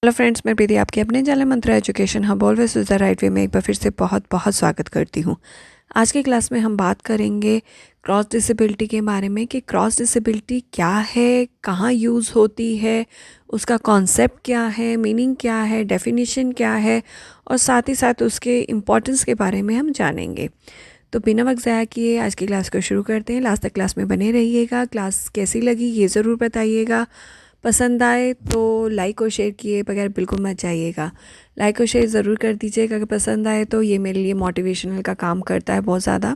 Hello friends, मैं प्रीति आपके अपने channel Mantra education hub always is the right way में एक बार फिर से बहुत बहुत स्वागत करती हूँ। आज की क्लास में हम बात करेंगे क्रॉस डिसेबिलिटी के बारे में कि क्रॉस डिसेबिलिटी क्या है, कहाँ यूज़ होती है, उसका कॉन्सेप्ट क्या है, मीनिंग क्या है, डेफिनेशन क्या है और साथ ही साथ उसके इम्पोर्टेंस के बारे में हम जानेंगे। तो बिना वक्त ज़ाया किए आज की क्लास को शुरू करते हैं। लास्ट तक क्लास में बने रहिएगा। क्लास कैसी लगी ये ज़रूर बताइएगा। पसंद आए तो लाइक और शेयर किए बगैर बिल्कुल मत जाइएगा। लाइक और शेयर ज़रूर कर दीजिएगा अगर पसंद आए तो, ये मेरे लिए मोटिवेशनल का काम करता है बहुत ज़्यादा।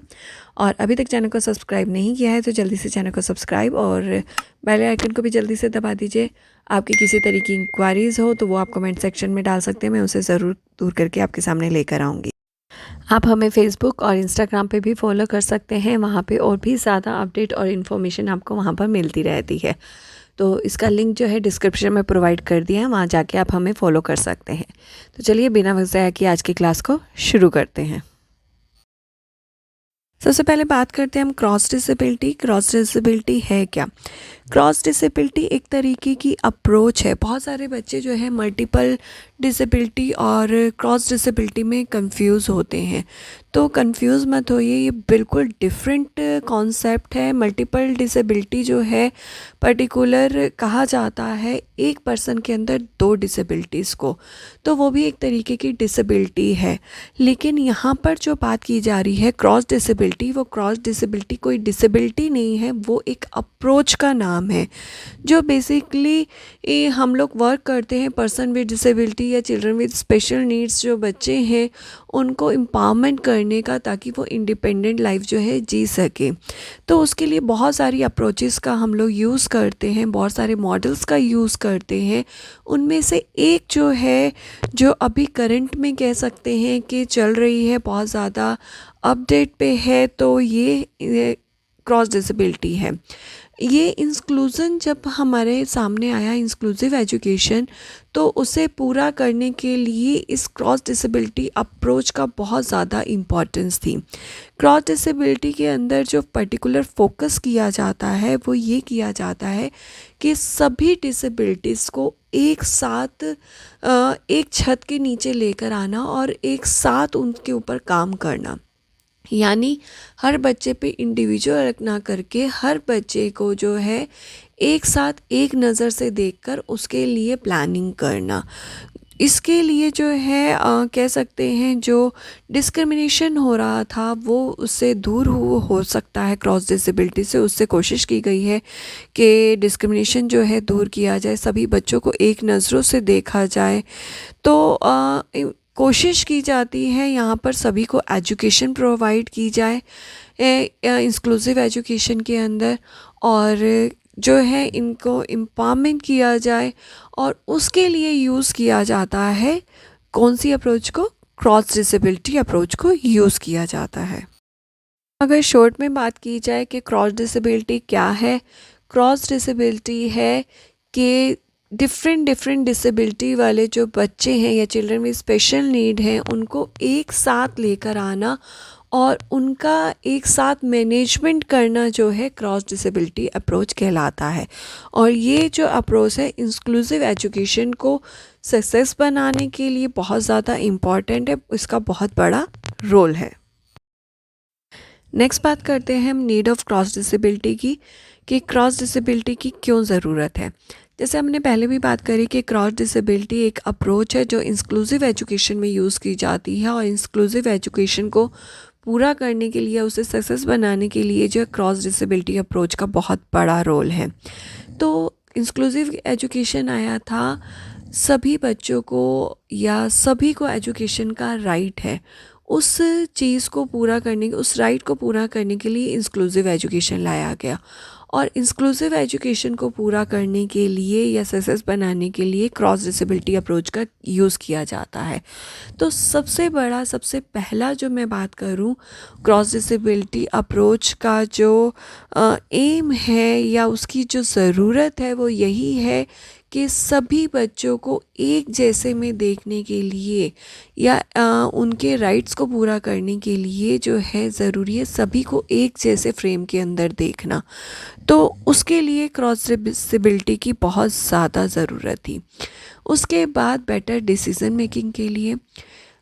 और अभी तक चैनल को सब्सक्राइब नहीं किया है तो जल्दी से चैनल को सब्सक्राइब और बेल आइकन को भी जल्दी से दबा दीजिए। आपकी किसी तरह की इंक्वायरीज़ हो तो वो आप कमेंट सेक्शन में डाल सकते हैं, मैं उसे ज़रूर दूर करके आपके सामने लेकर आऊँगी। आप हमें फेसबुक और इंस्टाग्राम पे भी फॉलो कर सकते हैं, वहाँ पे और भी ज़्यादा अपडेट और इन्फॉर्मेशन आपको वहाँ पर मिलती रहती है। तो इसका लिंक जो है डिस्क्रिप्शन में प्रोवाइड कर दिया है, वहाँ जाके आप हमें फॉलो कर सकते हैं। तो चलिए बिना वक्त ज़ाया किए आज की क्लास को शुरू करते हैं। सबसे पहले बात करते हैं हम क्रॉस डिसेबिलिटी। क्रॉस डिसेबिलिटी है क्या? क्रॉस डिसेबिलिटी एक तरीके की अप्रोच है। बहुत सारे बच्चे जो है मल्टीपल डिसेबिलिटी और क्रॉस डिसेबिलिटी में कंफ्यूज होते हैं, तो कंफ्यूज मत होइए, ये बिल्कुल डिफरेंट कॉन्सेप्ट है। मल्टीपल डिसेबिलिटी जो है पर्टिकुलर कहा जाता है एक पर्सन के अंदर दो डिसेबिलिटीज़ को, तो वो भी एक तरीके की डिसेबिलिटी है। लेकिन यहाँ पर जो बात की जा रही है क्रॉस डिसेबिलिटी, वो क्रॉस डिसेबिलिटी कोई डिसेबिलिटी नहीं है, वो एक अप्रोच का नाम है जो बेसिकली हम लोग वर्क करते हैं पर्सन विद डिसेबिलिटी या चिल्ड्रन विद स्पेशल नीड्स जो बच्चे हैं उनको एम्पावरमेंट करने का, ताकि वो इंडिपेंडेंट लाइफ जो है जी सके। तो उसके लिए बहुत सारी अप्रोचेस का हम लोग यूज़ करते हैं, बहुत सारे मॉडल्स का यूज़ करते हैं। उनमें से एक जो है, जो अभी करंट में कह सकते हैं कि चल रही है, बहुत ज़्यादा अपडेट पे है, तो ये क्रॉस डिसेबिलिटी है। ये इंक्लूज़न जब हमारे सामने आया, इंक्लूसिव एजुकेशन, तो उसे पूरा करने के लिए इस क्रॉस डिसेबिलिटी अप्रोच का बहुत ज़्यादा इम्पोर्टेंस थी। क्रॉस डिसेबिलिटी के अंदर जो पर्टिकुलर फोकस किया जाता है वो ये किया जाता है कि सभी डिसेबिलिटीज़ को एक साथ एक छत के नीचे लेकर आना और एक साथ उनके ऊपर काम करना। यानी हर बच्चे पे इंडिविजुअल ना करके हर बच्चे को जो है एक साथ एक नज़र से देखकर उसके लिए प्लानिंग करना। इसके लिए जो है कह सकते हैं जो डिस्क्रिमिनेशन हो रहा था वो उससे दूर हो सकता है। क्रॉस डिसेबिलिटी से उससे कोशिश की गई है कि डिस्क्रिमिनेशन जो है दूर किया जाए, सभी बच्चों को एक नज़रों से देखा जाए। तो कोशिश की जाती है यहाँ पर सभी को एजुकेशन प्रोवाइड की जाए इंक्लूसिव एजुकेशन के अंदर, और जो है इनको एम्पावरमेंट किया जाए, और उसके लिए यूज़ किया जाता है कौन सी अप्रोच को? क्रॉस डिसेबिलिटी अप्रोच को यूज़ किया जाता है। अगर शॉर्ट में बात की जाए कि क्रॉस डिसेबिलिटी क्या है, क्रॉस डिसेबिलिटी है कि डिफरेंट डिसेबिलिटी वाले जो बच्चे हैं या चिल्ड्रन विद स्पेशल नीड हैं उनको एक साथ लेकर आना और उनका एक साथ मैनेजमेंट करना जो है क्रॉस डिसेबिलिटी अप्रोच कहलाता है। और ये जो अप्रोच है इंक्लूसिव एजुकेशन को सक्सेस बनाने के लिए बहुत ज़्यादा इम्पॉर्टेंट है, इसका बहुत बड़ा रोल है। नेक्स्ट बात करते हैं हम नीड ऑफ क्रॉस डिसेबिलिटी की, कि क्रॉस डिसेबिलिटी की क्यों ज़रूरत है। जैसे हमने पहले भी बात करी कि क्रॉस डिसेबिलिटी एक अप्रोच है जो इंक्लूसिव एजुकेशन में यूज़ की जाती है, और इंक्लूसिव एजुकेशन को पूरा करने के लिए, उसे सक्सेस बनाने के लिए जो क्रॉस डिसेबिलिटी अप्रोच का बहुत बड़ा रोल है। तो इंक्लूसिव एजुकेशन आया था, सभी बच्चों को या सभी को एजुकेशन का राइट है, उस चीज़ को पूरा करने, उस राइट को पूरा करने के लिए इंक्लूसिव एजुकेशन लाया गया। और इंक्लूसिव एजुकेशन को पूरा करने के लिए या सक्सेस बनाने के लिए क्रॉस डिसेबिलिटी अप्रोच का यूज़ किया जाता है। तो सबसे बड़ा, सबसे पहला जो मैं बात करूं, क्रॉस डिसेबिलिटी अप्रोच का जो एम है या उसकी जो ज़रूरत है वो यही है कि सभी बच्चों को एक जैसे में देखने के लिए या उनके राइट्स को पूरा करने के लिए जो है ज़रूरी है सभी को एक जैसे फ्रेम के अंदर देखना। तो उसके लिए क्रॉस डिसेबिलिटी की बहुत ज़्यादा ज़रूरत थी। उसके बाद बेटर डिसीज़न मेकिंग के लिए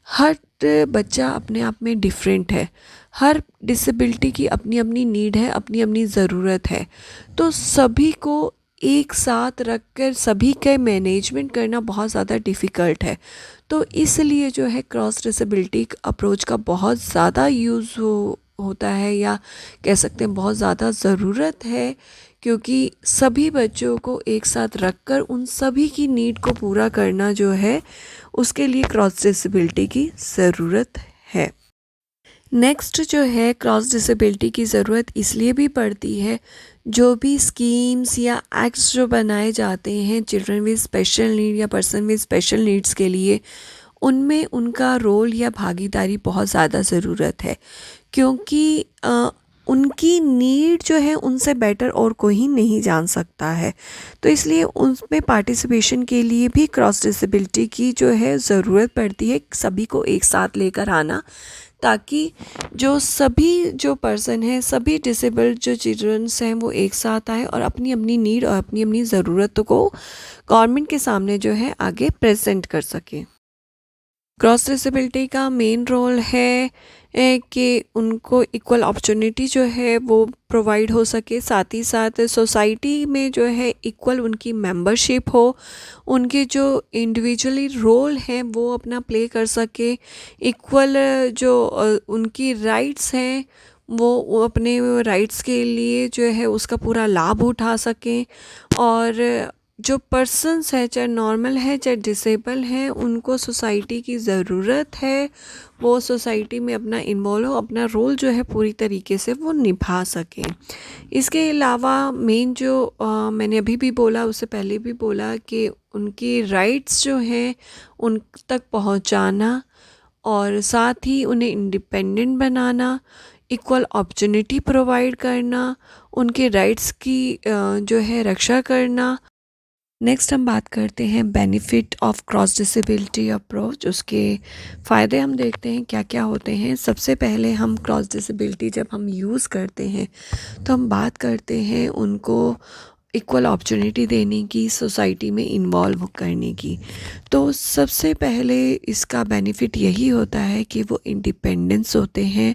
हर बच्चा अपने आप में डिफरेंट है, हर डिसेबिलिटी की अपनी अपनी नीड है, अपनी अपनी ज़रूरत है। तो सभी को एक साथ रखकर सभी का मैनेजमेंट करना बहुत ज़्यादा डिफ़िकल्ट है। तो इसलिए जो है क्रॉस डिसेबिलिटी अप्रोच का बहुत ज़्यादा यूज़ होता है, या कह सकते हैं बहुत ज़्यादा ज़रूरत है, क्योंकि सभी बच्चों को एक साथ रखकर उन सभी की नीड को पूरा करना जो है उसके लिए क्रॉस डिसेबिलिटी की ज़रूरत है। नेक्स्ट जो है क्रॉस डिसेबिलिटी की ज़रूरत इसलिए भी पड़ती है, जो भी स्कीम्स या एक्ट्स जो बनाए जाते हैं चिल्ड्रन विद स्पेशल नीड या पर्सन विद स्पेशल नीड्स के लिए, उनमें उनका रोल या भागीदारी बहुत ज़्यादा ज़रूरत है, क्योंकि उनकी नीड जो है उनसे बेटर और कोई नहीं जान सकता है। तो इसलिए उसमें पार्टिसिपेशन के लिए भी क्रॉस डिसेबिलिटी की जो है ज़रूरत पड़ती है, सभी को एक साथ लेकर आना, ताकि जो सभी जो पर्सन है, सभी डिसेबल्ड जो चिल्ड्रंस हैं वो एक साथ आए और अपनी अपनी नीड और अपनी अपनी ज़रूरतों को गवर्नमेंट के सामने जो है आगे प्रेजेंट कर सकें। क्रॉस डिसेबिलिटी का मेन रोल है कि उनको इक्वल अपॉर्चुनिटी जो है वो प्रोवाइड हो सके, साथ ही साथ सोसाइटी में जो है इक्वल उनकी मेंबरशिप हो, उनके जो इंडिविजुअली रोल हैं वो अपना प्ले कर सके, इक्वल जो उनकी राइट्स हैं वो अपने राइट्स के लिए जो है उसका पूरा लाभ उठा सकें, और जो पर्सन्स है चाहे नॉर्मल है चाहे डिसेबल हैं उनको सोसाइटी की ज़रूरत है, वो सोसाइटी में अपना इन्वॉल्व हो, अपना रोल जो है पूरी तरीके से वो निभा सकें। इसके अलावा मेन जो मैंने अभी भी बोला, उससे पहले भी बोला कि उनकी राइट्स जो हैं उन तक पहुंचाना और साथ ही उन्हें इंडिपेंडेंट बनाना, इक्वल अपॉर्चुनिटी प्रोवाइड करना, उनके राइट्स की जो है रक्षा करना। नेक्स्ट हम बात करते हैं benefit of cross disability approach. उसके फ़ायदे हम देखते हैं क्या क्या होते हैं। सबसे पहले हम क्रॉस डिसेबिलिटी जब हम यूज़ करते हैं तो हम बात करते हैं उनको इक्वल अपॉर्चुनिटी देने की, सोसाइटी में इन्वॉल्व करने की। तो सबसे पहले इसका बेनिफिट यही होता है कि वो इंडिपेंडेंस होते हैं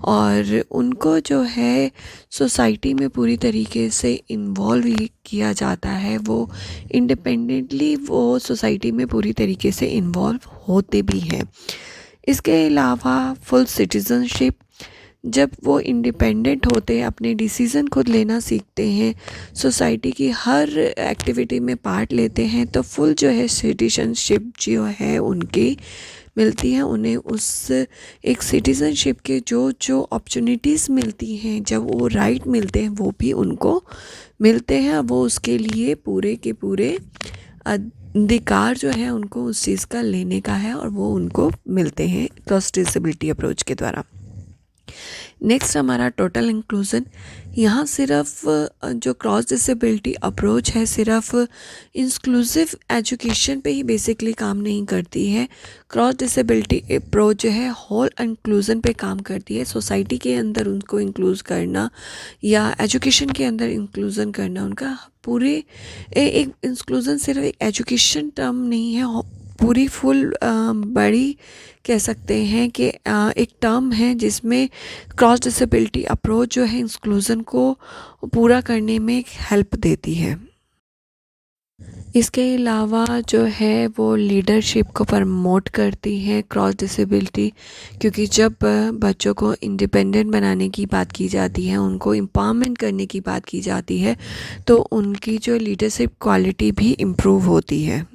और उनको जो है सोसाइटी में पूरी तरीके से इन्वॉल्व किया जाता है। वो इंडिपेंडेंटली वो सोसाइटी में पूरी तरीके से इन्वॉल्व होते भी हैं। इसके अलावा फुल सिटीजनशिप, जब वो इंडिपेंडेंट होते हैं, अपने डिसीज़न खुद लेना सीखते हैं, सोसाइटी की हर एक्टिविटी में पार्ट लेते हैं, तो फुल जो है सिटीजनशिप जो है उनकी मिलती है उन्हें। उस एक सिटीज़नशिप के जो जो अपॉर्चुनिटीज़ मिलती हैं, जब वो राइट मिलते हैं वो भी उनको मिलते हैं। वो उसके लिए पूरे के पूरे अधिकार जो है उनको उस चीज़ का लेने का है और वो उनको मिलते हैं क्रॉस डिसेबिलिटी अप्रोच के द्वारा। नेक्स्ट हमारा टोटल इंक्लूज़न। यहाँ सिर्फ जो क्रॉस डिसेबिलिटी अप्रोच है सिर्फ इंक्लूसिव एजुकेशन पे ही बेसिकली काम नहीं करती है। क्रॉस डिसेबिलिटी अप्रोच जो है होल इंक्लूज़न पे काम करती है। सोसाइटी के अंदर उनको इंक्लूज करना या एजुकेशन के अंदर इंक्लूज़न करना, उनका पूरे एक इंक्लूज़न सिर्फ एक एजुकेशन टर्म नहीं है, पूरी फुल बड़ी कह सकते हैं कि एक टर्म है जिसमें क्रॉस डिसेबिलिटी अप्रोच जो है इंक्लूज़न को पूरा करने में हेल्प देती है। इसके अलावा जो है वो लीडरशिप को प्रमोट करती है क्रॉस डिसेबिलिटी, क्योंकि जब बच्चों को इंडिपेंडेंट बनाने की बात की जाती है, उनको एम्पावरमेंट करने की बात की जाती है, तो उनकी जो लीडरशिप क्वालिटी भी इम्प्रूव होती है।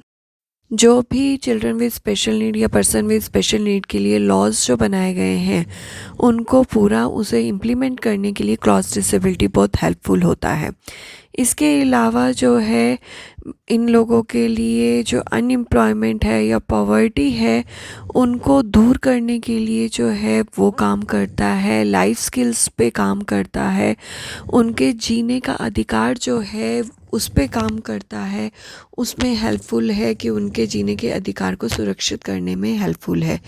जो भी चिल्ड्रन विद स्पेशल नीड या पर्सन विद स्पेशल नीड के लिए लॉज जो बनाए गए हैं उनको पूरा उसे इम्प्लीमेंट करने के लिए क्रॉस डिसेबिलिटी बहुत हेल्पफुल होता है। इसके अलावा जो है इन लोगों के लिए जो अनएम्प्लॉयमेंट है या पॉवर्टी है उनको दूर करने के लिए जो है वो काम करता है, लाइफ स्किल्स पे काम करता है, उनके जीने का अधिकार जो है उस पे काम करता है, उसमें हेल्पफुल है कि उनके जीने के अधिकार को सुरक्षित करने में हेल्पफुल है।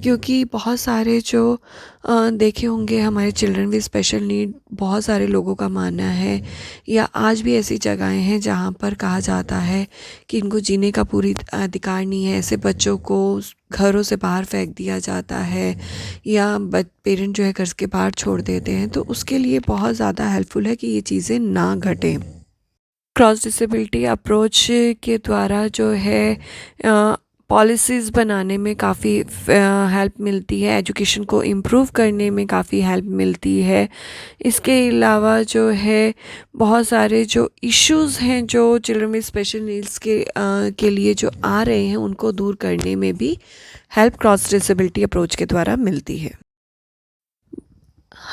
क्योंकि बहुत सारे जो देखे होंगे हमारे चिल्ड्रन विद स्पेशल नीड, बहुत सारे लोगों का मानना है या आज भी ऐसी जगहें हैं जहाँ पर कहा जाता है कि इनको जीने का पूरी अधिकार नहीं है, ऐसे बच्चों को घरों से बाहर फेंक दिया जाता है या पेरेंट जो है घर के बाहर छोड़ देते हैं। तो उसके लिए बहुत ज़्यादा हेल्पफुल है कि ये चीज़ें ना घटें। क्रॉस डिसेबिलिटी अप्रोच के द्वारा जो है पॉलिसीज़ बनाने में काफ़ी हेल्प मिलती है, एजुकेशन को इम्प्रूव करने में काफ़ी हेल्प मिलती है। इसके अलावा जो है बहुत सारे जो इश्यूज़ हैं जो चिल्ड्रन विद स्पेशल नीड्स के लिए जो आ रहे हैं उनको दूर करने में भी हेल्प क्रॉस डिसेबिलिटी अप्रोच के द्वारा मिलती है।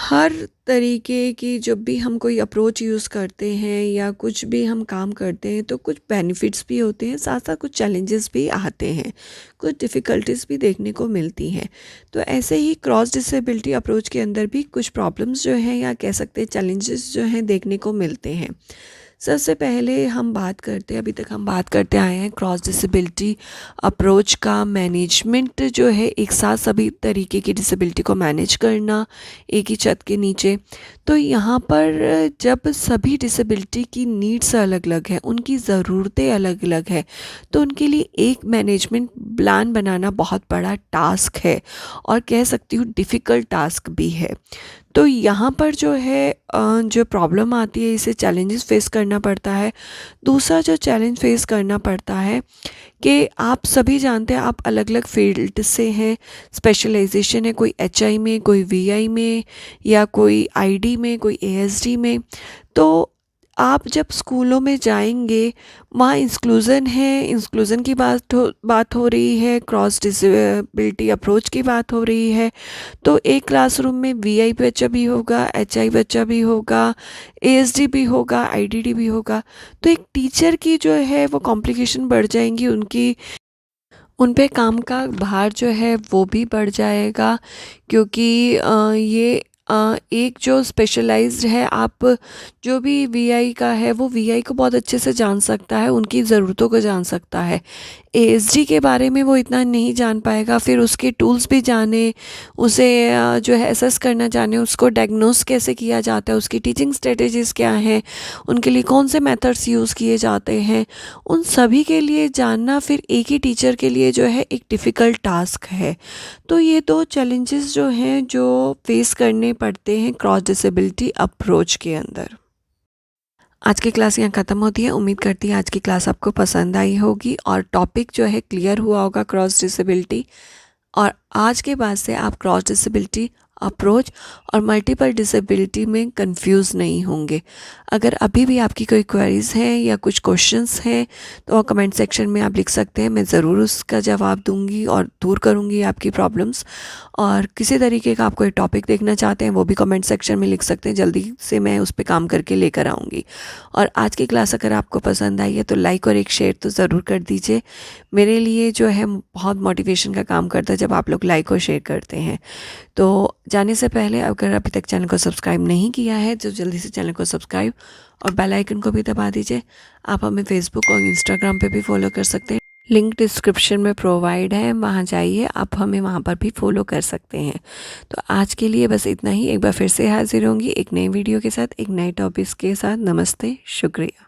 हर तरीके की जब भी हम कोई अप्रोच यूज़ करते हैं या कुछ भी हम काम करते हैं तो कुछ बेनिफिट्स भी होते हैं, साथ साथ कुछ चैलेंजेस भी आते हैं, कुछ डिफ़िकल्टीज भी देखने को मिलती हैं। तो ऐसे ही क्रॉस डिसेबिलिटी अप्रोच के अंदर भी कुछ प्रॉब्लम्स जो हैं या कह सकते हैं चैलेंजेस जो हैं देखने को मिलते हैं। सबसे पहले हम बात करते हैं, अभी तक हम बात करते आए हैं क्रॉस डिसेबिलिटी अप्रोच का मैनेजमेंट जो है, एक साथ सभी तरीके की डिसेबिलिटी को मैनेज करना एक ही छत के नीचे। तो यहाँ पर जब सभी डिसेबिलिटी की नीड्स अलग अलग हैं, उनकी ज़रूरतें अलग अलग है, तो उनके लिए एक मैनेजमेंट प्लान बनाना बहुत बड़ा टास्क है और कह सकती हूँ डिफ़िकल्ट टास्क भी है। तो यहाँ पर जो है जो प्रॉब्लम आती है, इसे चैलेंजेस फेस करना पड़ता है। दूसरा जो चैलेंज फेस करना पड़ता है कि आप सभी जानते हैं आप अलग अलग फील्ड से हैं, स्पेशलाइजेशन है, कोई एचआई में, कोई वीआई में या कोई आईडी में, कोई एएसडी में। तो आप जब स्कूलों में जाएंगे वहाँ इंक्लूज़न है, इंक्लूज़न की बात हो रही है, क्रॉस डिसेबिलिटी अप्रोच की बात हो रही है। तो एक क्लासरूम में वीआई बच्चा भी होगा, एचआई बच्चा भी होगा, एएसडी भी होगा, आईडीडी भी होगा। तो एक टीचर की जो है वो कॉम्प्लिकेशन बढ़ जाएंगी, उनकी उन पे काम का भार जो है वो भी बढ़ जाएगा। क्योंकि ये एक जो स्पेशलाइज्ड है, आप जो भी वीआई का है वो वीआई को बहुत अच्छे से जान सकता है, उनकी ज़रूरतों को जान सकता है। एएसडी के बारे में वो इतना नहीं जान पाएगा, फिर उसके टूल्स भी जाने, उसे जो है असेस करना जाने, उसको डायग्नोस कैसे किया जाता है, उसकी टीचिंग स्ट्रेटजीज़ क्या हैं, उनके लिए कौन से मेथड्स यूज़ किए जाते हैं, उन सभी के लिए जानना फिर एक ही टीचर के लिए जो है एक डिफ़िकल्ट टास्क है। तो ये दो चैलेंजेस जो हैं जो फेस करने पड़ते हैं क्रॉस डिसेबिलिटी अप्रोच के अंदर। आज की क्लास यहाँ ख़त्म होती है। उम्मीद करती है आज की क्लास आपको पसंद आई होगी और टॉपिक जो है क्लियर हुआ होगा क्रॉस डिसेबिलिटी। और आज के बाद से आप क्रॉस डिसेबिलिटी अप्रोच और मल्टीपल डिसेबिलिटी में कंफ्यूज नहीं होंगे। अगर अभी भी आपकी कोई क्वेरीज़ हैं या कुछ क्वेश्चंस हैं तो कमेंट सेक्शन में आप लिख सकते हैं, मैं ज़रूर उसका जवाब दूंगी और दूर करूंगी आपकी प्रॉब्लम्स। और किसी तरीके का आप कोई टॉपिक देखना चाहते हैं वो भी कमेंट सेक्शन में लिख सकते हैं, जल्दी से मैं उस पर काम करके लेकर आऊँगी। और आज की क्लास अगर आपको पसंद आई है तो लाइक और एक शेयर तो ज़रूर कर दीजिए। मेरे लिए जो है बहुत मोटिवेशन का काम करता है जब आप लोग लाइक और शेयर करते हैं। तो जाने से पहले अगर अभी तक चैनल को सब्सक्राइब नहीं किया है तो जल्दी से चैनल को सब्सक्राइब और बेल आइकन को भी दबा दीजिए। आप हमें फेसबुक और इंस्टाग्राम पे भी फॉलो कर सकते हैं, लिंक डिस्क्रिप्शन में प्रोवाइड है, वहाँ जाइए, आप हमें वहाँ पर भी फॉलो कर सकते हैं। तो आज के लिए बस इतना ही। एक बार फिर से हाजिर होंगी एक नई वीडियो के साथ, एक नए टॉपिक के साथ। नमस्ते, शुक्रिया।